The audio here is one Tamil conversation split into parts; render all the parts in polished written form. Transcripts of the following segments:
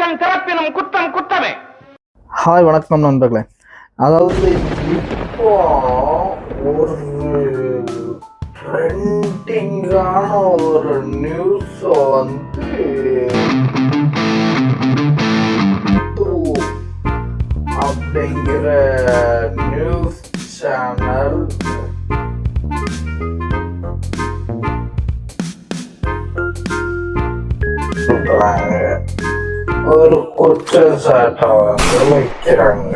அரக்கன் பிறப்பினும் குற்றம் குற்றமே. ஹாய், வணக்கம் நண்பர்களே. அதாவது இப்போ ஒரு ட்ரெண்டிங்கான ஒரு நியூஸ் வந்து அப்படிங்கிற நியூஸ் சேனல் ஒரு குற்றச்சாட்டை வந்து வைக்கிறாங்க.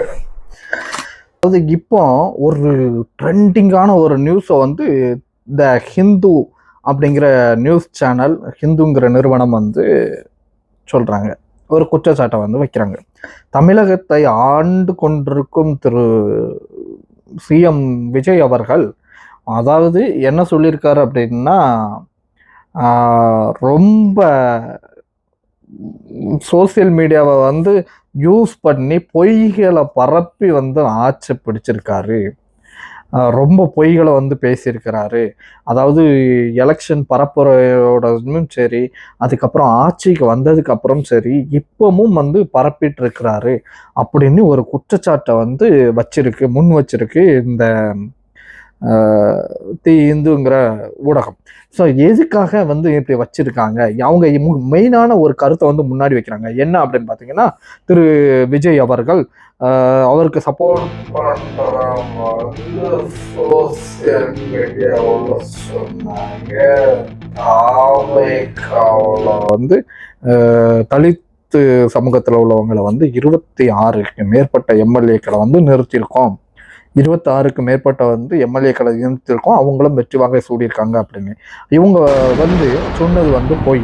அதாவது இப்போ ஒரு ட்ரெண்டிங்கான ஒரு நியூஸை வந்து த ஹிந்து அப்படிங்கிற நியூஸ் சேனல், ஹிந்துங்கிற நிறுவனம் வந்து சொல்றாங்க, ஒரு குற்றச்சாட்டை வந்து வைக்கிறாங்க. தமிழகத்தை ஆண்டு கொண்டிருக்கும் திரு சிஎம் விஜய் அவர்கள் அதாவது என்ன சொல்லியிருக்காரு அப்படின்னா, ரொம்ப சோசியல் மீடியாவை வந்து யூஸ் பண்ணி பொய்களை பரப்பி வந்து ஆட்சி பிடிச்சிருக்காரு. ரொம்ப பொய்களை வந்து பேசியிருக்கிறாரு. அதாவது எலெக்ஷன் பரப்புரையோடதும் சரி, அதுக்கப்புறம் ஆட்சிக்கு வந்ததுக்கு அப்புறம் சரி, இப்பவும் வந்து பரப்பிட்டு இருக்கிறாரு அப்படின்னு ஒரு குற்றச்சாட்டை வந்து முன் வச்சிருக்கு இந்த இந்துங்கிற ஊடகம். ஸோ எதுக்காக வந்து இப்படி வச்சிருக்காங்க? அவங்க மெயினான ஒரு கருத்தை வந்து முன்னாடி வைக்கிறாங்க. என்ன அப்படின்னு பார்த்தீங்கன்னா, திரு விஜய் அவர்கள் அவருக்கு சப்போர்ட் பண்றவங்க சோசியல் மீடியாவில் சொன்னாங்க, வந்து தலித்து சமூகத்தில் உள்ளவங்களை வந்து 26க்கு மேற்பட்ட எம்எல்ஏக்களை வந்து நிறுத்தியிருக்கோம். 26க்கு மேற்பட்ட வந்து எம்எல்ஏக்களை நிறுத்தியிருக்கோம், அவங்களும் வெற்றி வாகை சூடியிருக்காங்க அப்படின்னு இவங்க வந்து சொன்னது வந்து பொய்,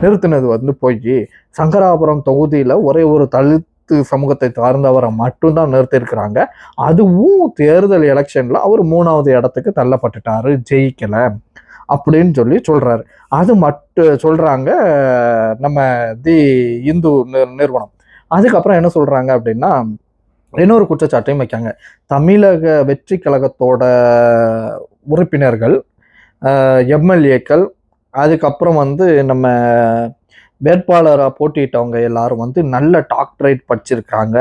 நிறுத்தினது வந்து பொய். சங்கராபுரம் தொகுதியில் ஒரே ஒரு தலித்து சமூகத்தை சார்ந்தவரை மட்டும்தான் நிறுத்தியிருக்கிறாங்க. அதுவும் தேர்தல் எலெக்ஷன்ல அவர் 3வது இடத்துக்கு தள்ளப்பட்டுட்டாரு, ஜெயிக்கல அப்படின்னு சொல்லி சொல்றாரு. அது மட்டும் சொல்றாங்க நம்ம தி இந்து நிறுவனம். அதுக்கப்புறம் என்ன சொல்றாங்க அப்படின்னா, இன்னொரு குற்றச்சாட்டையும் வைக்காங்க. தமிழக வெற்றி கழகத்தோட உறுப்பினர்கள், எம்எல்ஏக்கள், அதுக்கப்புறம் வந்து நம்ம வேட்பாளராக போட்டியிட்டவங்க எல்லாரும் வந்து நல்ல டாக்டரேட் படிச்சிருக்காங்க,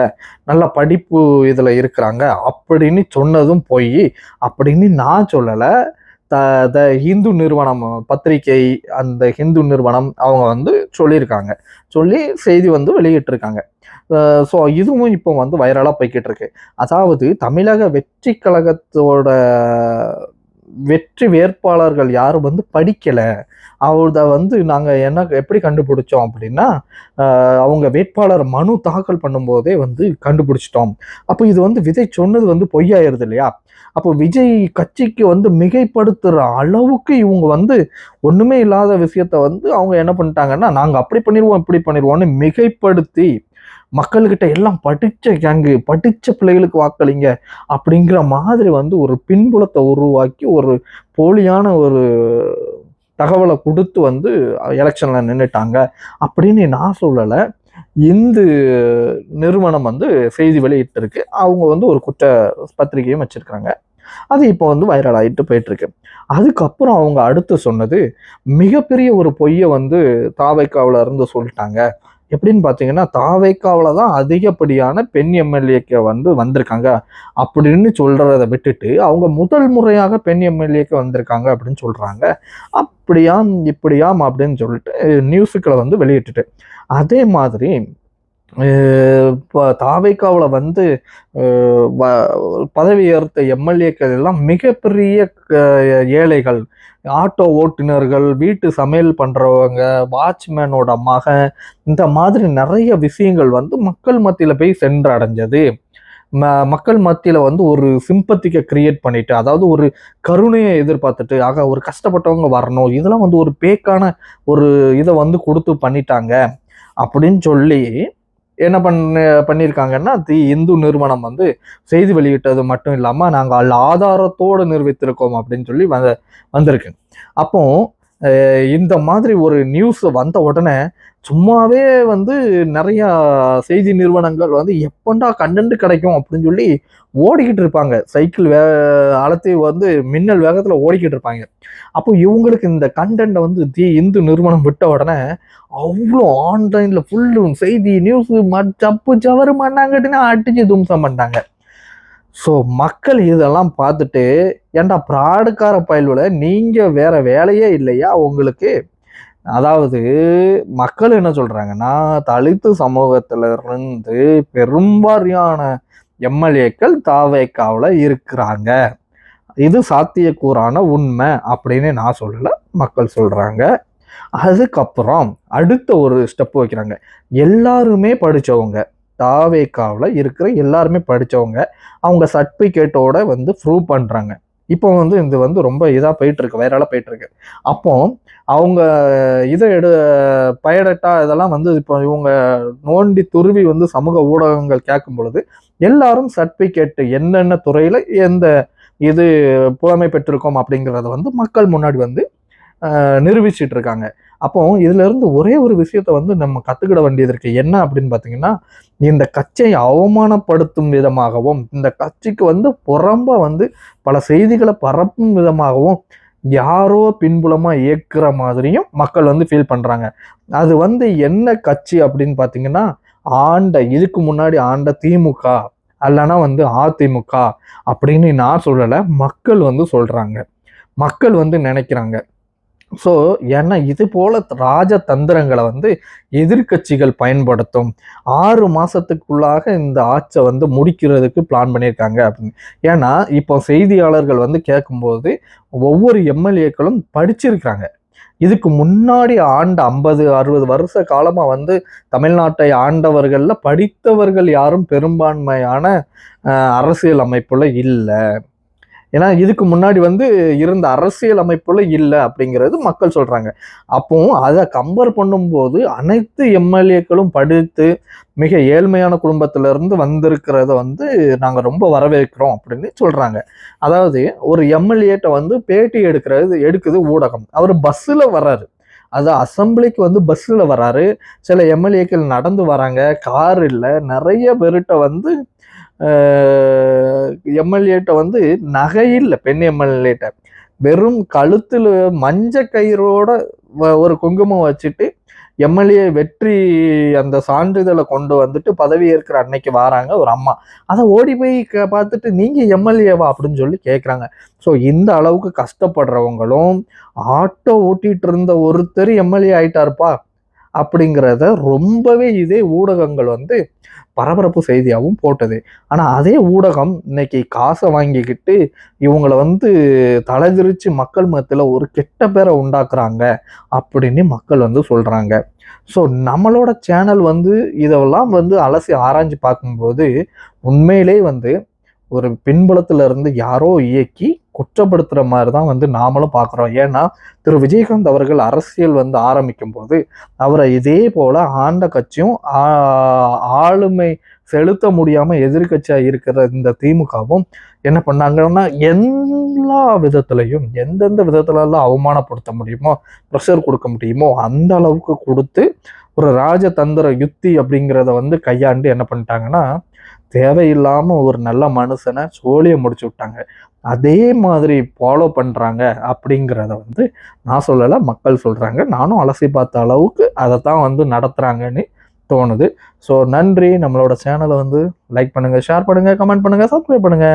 நல்ல படிப்பு இதில் இருக்கிறாங்க அப்படின்னு சொன்னதும் போய் அப்படின்னு நான் சொல்லலை. த ஹிந்து நிறுவனம் பத்திரிகை, அந்த ஹிந்து நிறுவனம் அவங்க வந்து சொல்லியிருக்காங்க, சொல்லி செய்தி வந்து வெளியிட்டிருக்காங்க. ஸோ இதுவும் இப்போ வந்து வைரலாக போய்கிட்டு இருக்கு. அதாவது தமிழக வெற்றி கழகத்தோட வெற்றி வேட்பாளர்கள் யாரும் வந்து படிக்கலை. அவர்த வந்து நாங்கள் எப்படி கண்டுபிடிச்சோம் அப்படின்னா, அவங்க வேட்பாளர் மனு தாக்கல் பண்ணும்போதே வந்து கண்டுபிடிச்சிட்டோம். அப்போ இது வந்து விஜய் சொன்னது வந்து பொய்யாயிருது இல்லையா? அப்போ விஜய் கட்சிக்கு வந்து மிகைப்படுத்துற அளவுக்கு இவங்க வந்து ஒண்ணுமே இல்லாத விஷயத்த வந்து அவங்க என்ன பண்ணிட்டாங்கன்னா, நாங்க அப்படி பண்ணிடுவோம் இப்படி பண்ணிடுவோம்னு மிகைப்படுத்தி மக்கள்கிட்ட எல்லாம் படிச்ச கேங்கு, படிச்ச பிள்ளைகளுக்கு வாக்களிங்க அப்படிங்கிற மாதிரி வந்து ஒரு பின்புலத்தை உருவாக்கி ஒரு போலியான ஒரு தகவலை கொடுத்து வந்து எலெக்ஷன்ல நின்றுட்டாங்க அப்படின்னு நான் சொல்லலை. இந்து நிறுவனம் வந்து செய்தி வெளியிட்டு இருக்கு. அவங்க வந்து ஒரு குற்ற பத்திரிகையும் வச்சிருக்காங்க. அது இப்போ வந்து வைரல் ஆகிட்டு போயிட்டு இருக்கு. அதுக்கப்புறம் அவங்க அடுத்து சொன்னது மிகப்பெரிய ஒரு பொய்யை வந்து தாவைக்காவில இருந்து சொல்லிட்டாங்க. எப்படின்னு பார்த்தீங்கன்னா, தாவைக்காவில தான் அதிகப்படியான பெண் எம்எல்ஏக்கு வந்து வந்திருக்காங்க அப்படின்னு சொல்றதை விட்டுட்டு, அவங்க முதல் முறையாக பெண் எம்எல்ஏக்கு வந்திருக்காங்க அப்படின்னு சொல்றாங்க. அப்படியாம் இப்படியாம் அப்படின்னு சொல்லிட்டு நியூஸுக்களை வந்து வெளியிட்டுட்டு, அதே மாதிரி இப்போ தாவைக்காவில் வந்து பதவி ஏற்ற எம்எல்ஏக்கள் எல்லாம் மிகப்பெரிய ஏழைகள், ஆட்டோ ஓட்டுநர்கள், வீட்டு சமையல் பண்றவங்க, வாட்ச்மேனோட மகன், இந்த மாதிரி நிறைய விஷயங்கள் வந்து மக்கள் மத்தியில போய் சென்றடைஞ்சது. மக்கள் மத்தியில வந்து ஒரு சிம்பத்திக்கை கிரியேட் பண்ணிட்டு, அதாவது ஒரு கருணையை எதிர்பார்த்துட்டு, ஆக ஒரு கஷ்டப்பட்டவங்க வரணும், இதெல்லாம் வந்து ஒரு பேக்கான ஒரு இதை வந்து கொடுத்து பண்ணிட்டாங்க அப்படின்னு சொல்லி என்ன பண்ணியிருக்காங்கன்னா, இந்து நிறுவனம் வந்து செய்தி வெளியிட்டது மட்டும் இல்லாமல் நாங்கள் ஆதாரத்தோடு நிரூபித்திருக்கோம் அப்படின்னு சொல்லி வந்திருக்கு. அப்போ இந்த மாதிரி ஒரு நியூஸ் வந்த உடனே சும்மாவே வந்து நிறைய செய்தி நிறுவனங்கள் வந்து எப்பண்டா கண்டென்ட் கிடைக்கும் அப்படின்னு சொல்லி ஓடிக்கிட்டு இருப்பாங்க. சைக்கிள் அலத்தி வந்து மின்னல் வேகத்துல ஓடிக்கிட்டு இருப்பாங்க. அப்போ இவங்களுக்கு இந்த கண்டென்ட்டை வந்து தி இந்து நிறுவனம் விட்ட உடனே அவ்வளோ ஆன்லைன்ல ஃபுல்லு செய்தி நியூஸ் சப்பு சவறு பண்ணாங்கட்டுன்னு அடிச்சு தும்சம் பண்ணிட்டாங்க. ஸோ மக்கள் இதெல்லாம் பார்த்துட்டு, ஏன்டா பிராடுக்கார பயலுல நீங்க வேற வேலையே இல்லையா உங்களுக்கு? அதாவது மக்கள் என்ன சொல்றாங்கன்னா, தலித்து சமூகத்துல இருந்து பெரும்பாலான எம்எல்ஏக்கள் தாவேக்காவுல இருக்கிறாங்க. இது சாத்தியக்கூறான உண்மை அப்படின்னு நான் சொல்லல, மக்கள் சொல்றாங்க. அதுக்கப்புறம் அடுத்த ஒரு ஸ்டெப் வைக்கிறாங்க. எல்லாருமே படிச்சவங்க, தாவேக்காவுல இருக்கிற எல்லாருமே படிச்சவங்க, அவங்க சர்டிபிகேட்டோட வந்து ப்ரூவ் பண்றாங்க. இப்போ வந்து இது வந்து ரொம்ப இதா போயிட்டு இருக்கு, வைரலா போயிட்டு இருக்கு. அப்போ அவங்க இதை பயடட்டா இதெல்லாம் வந்து இப்போ இவங்க நோண்டி துருவி வந்து சமூக ஊடகங்கள் கேட்கும் பொழுது எல்லாரும் சர்டிபிகேட் என்னென்ன துறையில எந்த இது புலமை பெற்றிருக்கோம் அப்படிங்கிறத வந்து மக்கள் முன்னாடி வந்து நிரூபிச்சிட்டு இருக்காங்க. அப்போ இதுல இருந்து ஒரே ஒரு விஷயத்த வந்து நம்ம கத்துக்கிட வேண்டியது இருக்கு. என்ன அப்படின்னு பாத்தீங்கன்னா, இந்த கட்சியை அவமானப்படுத்தும் விதமாகவும், இந்த கட்சிக்கு வந்து புறம்ப வந்து பல செய்திகளை பரப்பும் விதமாகவும் யாரோ பின்புலமா இயக்குற மாதிரியும் மக்கள் வந்து ஃபீல் பண்றாங்க. அது வந்து என்ன கட்சி அப்படின்னு பாத்தீங்கன்னா, இதுக்கு முன்னாடி ஆண்ட திமுக அல்லனா வந்து அதிமுக அப்படின்னு நான் சொல்லல, மக்கள் வந்து சொல்றாங்க, மக்கள் வந்து நினைக்கிறாங்க. ஸோ ஏன்னா இது போல ராஜதந்திரங்களை வந்து எதிர்கட்சிகள் பயன்படுத்தும். 6 மாசத்துக்குள்ளாக இந்த ஆட்சியை வந்து முடிக்கிறதுக்கு பிளான் பண்ணியிருக்காங்க அப்படின்னு. ஏன்னா இப்போ செய்தியாளர்கள் வந்து கேட்கும்போது ஒவ்வொரு எம்எல்ஏக்களும் படிச்சிருக்கிறாங்க. இதுக்கு முன்னாடி ஆண்ட 50-60 வருஷ காலமா வந்து தமிழ்நாட்டை ஆண்டவர்கள்ல படித்தவர்கள் யாரும் பெரும்பான்மையான அரசியல் அமைப்புல இல்லை. ஏன்னா இதுக்கு முன்னாடி வந்து இருந்த அரசியல் அமைப்புல இல்லை அப்படிங்கிறது மக்கள் சொல்றாங்க. அப்போ அதை கம்பேர் பண்ணும்போது அனைத்து எம்எல்ஏக்களும் படித்து மிக ஏழ்மையான குடும்பத்துல இருந்து வந்திருக்கிறத வந்து நாங்க ரொம்ப வரவேற்கிறோம் அப்படின்னு சொல்றாங்க. அதாவது ஒரு எம்எல்ஏட்ட வந்து பேட்டி எடுக்குது ஊடகம். அவர் பஸ்ஸில் வர்றாரு, அது அசம்பிளிக்கு வந்து பஸ்ஸில் வர்றாரு. சில எம்எல்ஏக்கள் நடந்து வராங்க, கார் இல்லை. நிறைய பேர்கிட்ட வந்து எம்எல்ஏட்ட வந்து நகையில் பெண் எம்எல்ஏட்ட வெறும் கழுத்துல மஞ்ச கயிறோட ஒரு குங்குமம் வச்சுட்டு எம்எல்ஏ வெற்றி அந்த சான்றிதழை கொண்டு வந்துட்டு பதவி ஏற்கிற அன்னைக்கு வராங்க ஒரு அம்மா. அதை ஓடி போய் பார்த்துட்டு நீங்க எம்எல்ஏவா அப்படின்னு சொல்லி கேட்குறாங்க. ஸோ இந்த அளவுக்கு கஷ்டப்படுறவங்களும் ஆட்டோ ஓட்டிட்டு இருந்த ஒருத்தர் எம்எல்ஏ ஆயிட்டாருப்பா அப்படிங்கிறத ரொம்பவே இதே ஊடகங்கள் வந்து பரபரப்பு செய்தியாகவும் போட்டது. ஆனா அதே ஊடகம் இன்னைக்கு காசை வாங்கிக்கிட்டு இவங்களை வந்து தலைதிரிச்சு மக்கள் மத்தியில ஒரு கெட்ட பேரை உண்டாக்குறாங்க அப்படின்னு மக்கள் வந்து சொல்றாங்க. ஸோ நம்மளோட சேனல் வந்து இதெல்லாம் வந்து அலசி ஆராய்ஞ்சு பார்க்கும்போது உண்மையிலே வந்து ஒரு பின்புலத்துல இருந்து யாரோ இயக்கி குற்றப்படுத்துற மாதிரி தான் வந்து நாமளும் பார்க்குறோம். ஏன்னா திரு விஜயகாந்த் அவர்கள் அரசியல் வந்து ஆரம்பிக்கும் போது அவரை இதே போல ஆண்ட கட்சியும் ஆளுமை செலுத்த முடியாம எதிர்கட்சியா இருக்கிற இந்த திமுகவும் என்ன பண்ணாங்கன்னா எல்லா விதத்திலையும் எந்தெந்த விதத்துலலாம் அவமானப்படுத்த முடியுமோ, ப்ரெஷர் கொடுக்க முடியுமோ அந்த அளவுக்கு கொடுத்து ஒரு ராஜதந்திர யுத்தி அப்படிங்கிறத வந்து கையாண்டு என்ன பண்ணிட்டாங்கன்னா தேவையில்லாம ஒரு நல்ல மனுஷனை சோழியை முடிச்சு விட்டாங்க. அதே மாதிரி ஃபாலோ பண்றாங்க அப்படிங்கிறத வந்து நான் சொல்லலை, மக்கள் சொல்றாங்க. நானும் அலசி பார்த்த அளவுக்கு அதைத்தான் வந்து நடத்துறாங்கன்னு தோணுது. ஸோ நன்றி. நம்மளோட சேனலை வந்து லைக் பண்ணுங்க, ஷேர் பண்ணுங்க, கமெண்ட் பண்ணுங்க, சப்ஸ்கிரைப் பண்ணுங்க.